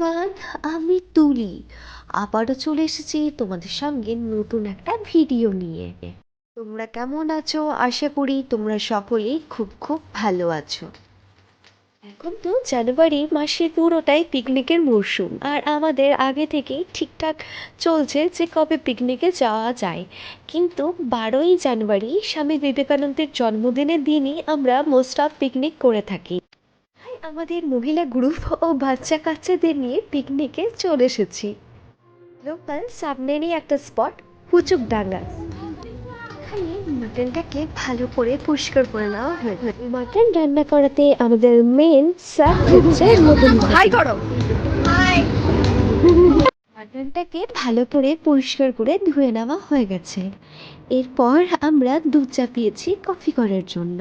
Everyone, আমি তুলি আবারও চলে এসেছি তোমাদের সঙ্গে নতুন একটা ভিডিও নিয়ে। তোমরা কেমন আছো? আশা করি তোমরা সকলেই খুব খুব ভালো আছো। এখন তো জানুয়ারি মাসের পুরোটাই পিকনিকের মরশুম, আর আমাদের আগে থেকেই ঠিকঠাক চলছে যে কবে পিকনিকে যাওয়া যায়। কিন্তু 12ই জানুয়ারি স্বামী বিবেকানন্দের জন্মদিনের দিনই আমরা মোস্ট অফ পিকনিক করে থাকি। আমাদের মহিলা গ্রুপ ও বাচ্চা কাচ্চাদের নিয়ে পিকনিকে চলে এসেছি লোকাল সামনেরই একটা স্পট, পুচুকডাঙ্গা। এখানে মাটনটাকে ভালো করে পরিষ্কার করে নেওয়া হয়েছে। মাটন রান্না করাতে আমাদের মেন স্যার হচ্ছে নতুন হাই করো মাটনটাকে ভালো করে পরিষ্কার করে ধুয়ে নেওয়া হয়ে গেছে। এরপর আমরা দুধ চাপিয়েছি কফি করার জন্য,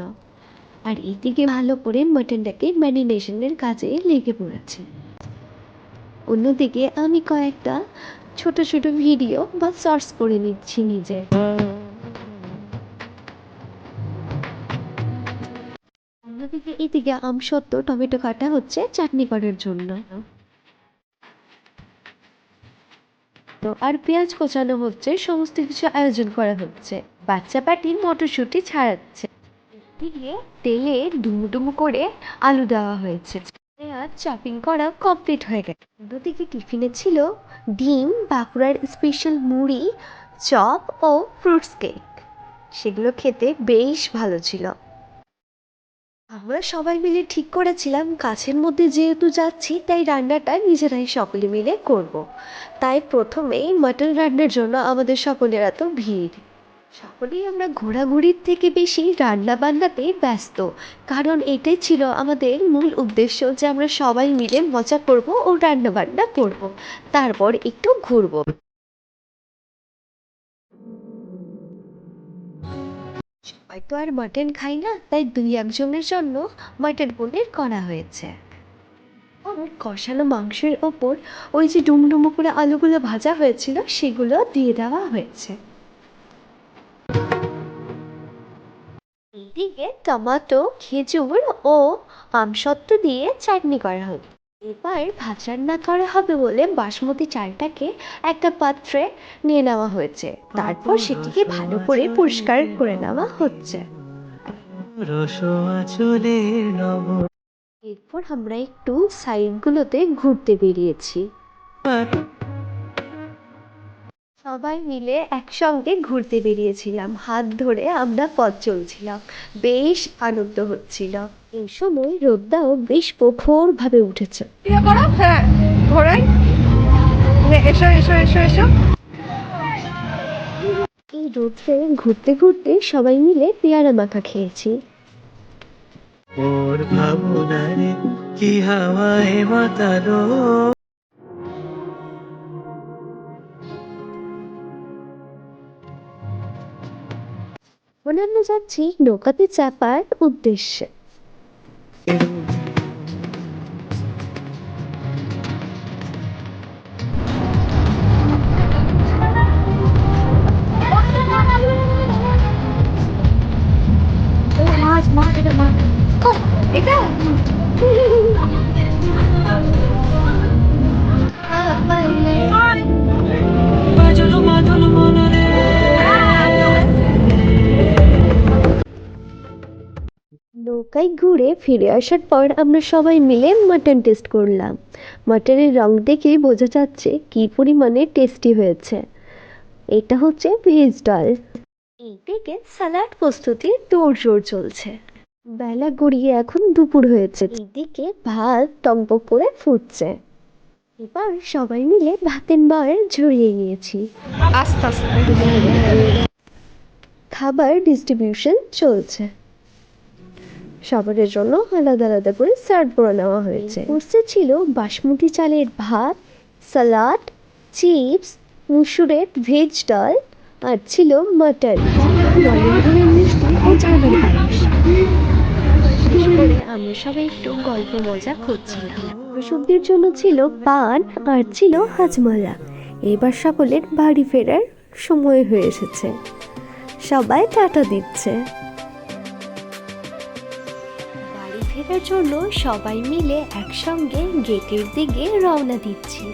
আর এদিকে ভালো করে মাটনটাকে ম্যারিনেশনের কাজে লেগে পড়েছে। অন্যদিকে আমি কয়েকটা ছোট ছোট ভিডিও বা সার্চ করে নিচ্ছি নিজে। অন্যদিকে এদিকে আমসত্ত্ব টমেটো কাটা হচ্ছে চাটনি করার জন্য, তো আর পেঁয়াজ কোচানো হচ্ছে, সমস্ত কিছু আয়োজন করা হচ্ছে। বাচ্চা পাটি মটরশুঁটি ছাড়াচ্ছে। দিয়ে তেলে ডুমো ডুমো করে আলু দেওয়া হয়েছে, আর চপিং করা কমপ্লিট হয়ে গেছে। অন্যদিকে টিফিনে ছিল ডিম, বাঁকুড়ার স্পেশাল মুড়ি, চপ ও ফ্রুটস কেক। সেগুলো খেতে বেশ ভালো ছিল। আমরা সবাই মিলে ঠিক করেছিলাম কাছের মধ্যে যেহেতু যাচ্ছি, তাই রান্নাটা নিজেরাই সকলে মিলে করব। তাই প্রথমেই মাটন রান্নার জন্য আমাদের সকলের এত ভিড়। সকলেই আমরা ঘোরাঘুরির থেকে বেশি রান্না বান্নাতেই ব্যস্ত, কারণ এটাই ছিল আমাদের মূল উদ্দেশ্য যে আমরা সবাই মিলে মজা করব ও রান্না বান্না করব, তারপর একটু ঘুরবো। সবাই তো আর মাটন খাই না, তাই 2-1 জনের জন্য মাটন পনির করা হয়েছে। আর কষানো মাংসের ওপর ওই যে ডুমডুমো করে আলুগুলো ভাজা হয়েছিল সেগুলো দিয়ে দেওয়া হয়েছে। এদিকে টমেটো, খেজুর ও আমসত্ত্ব দিয়ে চাটনি করা হবে। এবার ভাত রান্না করা হবে বলে বাসমতি চালটাকে একটা পাত্রে নিয়ে নেওয়া হয়েছে, তারপর সেটিকে ভালো করে পরিষ্কার করে নেওয়া হচ্ছে। এরপর আমরা একটু সাইডগুলোতে ঘুরতে বেরিয়েছি। সবাই মিলে একসঙ্গে ঘুরতে বেরিয়েছিলাম, হাত ধরে আমরা পথ চলছিলাম, বেশ আনন্দ হচ্ছিল। এই সময় রোদটাও বেশ প্রখরভাবে উঠেছে। এই রোদে ঘুরতে ঘুরতে সবাই মিলে পেয়ারা মাখা খেয়েছি। ওর ভাবনারে কি হাওয়ায় মাতালো। আমরা যাচ্ছি নৌকাতে চাপার উদ্দেশ্যে। নৌকায় ঘুরে ফিরে আসার পর আমরা সবাই মিলে মাটন টেস্ট করলাম। মাটনের রং দেখেই বোঝা যাচ্ছে কি পরিমাণে টেস্টি হয়েছে। এটা হচ্ছে ভেজ ডাল। এইদিকে স্যালাড প্রস্তুতির তোড়জোড় চলছে। বেলা গড়িয়ে এখন দুপুর হয়েছে। এইদিকে ভাত টকবক করে ফুটছে। এবার সবাই মিলে ভাতের মার ঝরিয়ে নিয়েছি। আস্তে আস্তে খাবার ডিস্ট্রিবিউশন চলছে। সবার জন্য আলাদা আলাদা করে সার্ভ করে নেওয়া হয়েছে। কোর্সে ছিল বাসমতি চালের ভাত, সালাড, চিপস, মুসুরের ভেজ ডাল, আর ছিল মাটন, আমরা সবাই একটু গল্প মজা করছিলাম। প্রসূতির জন্য ছিল পান আর ছিল হাজমালা। এবার সকলের বাড়ি ফেরার সময় হয়ে এসেছে, সবাই টাটা দিচ্ছে। ফেরার জন্য সবাই মিলে একসঙ্গে গেটের দিকে রওনা দিচ্ছি।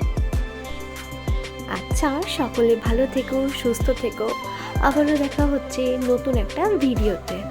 আচ্ছা, সকলে ভালো থেকো, সুস্থ থেকো। আবারও দেখা হচ্ছে নতুন একটা ভিডিওতে।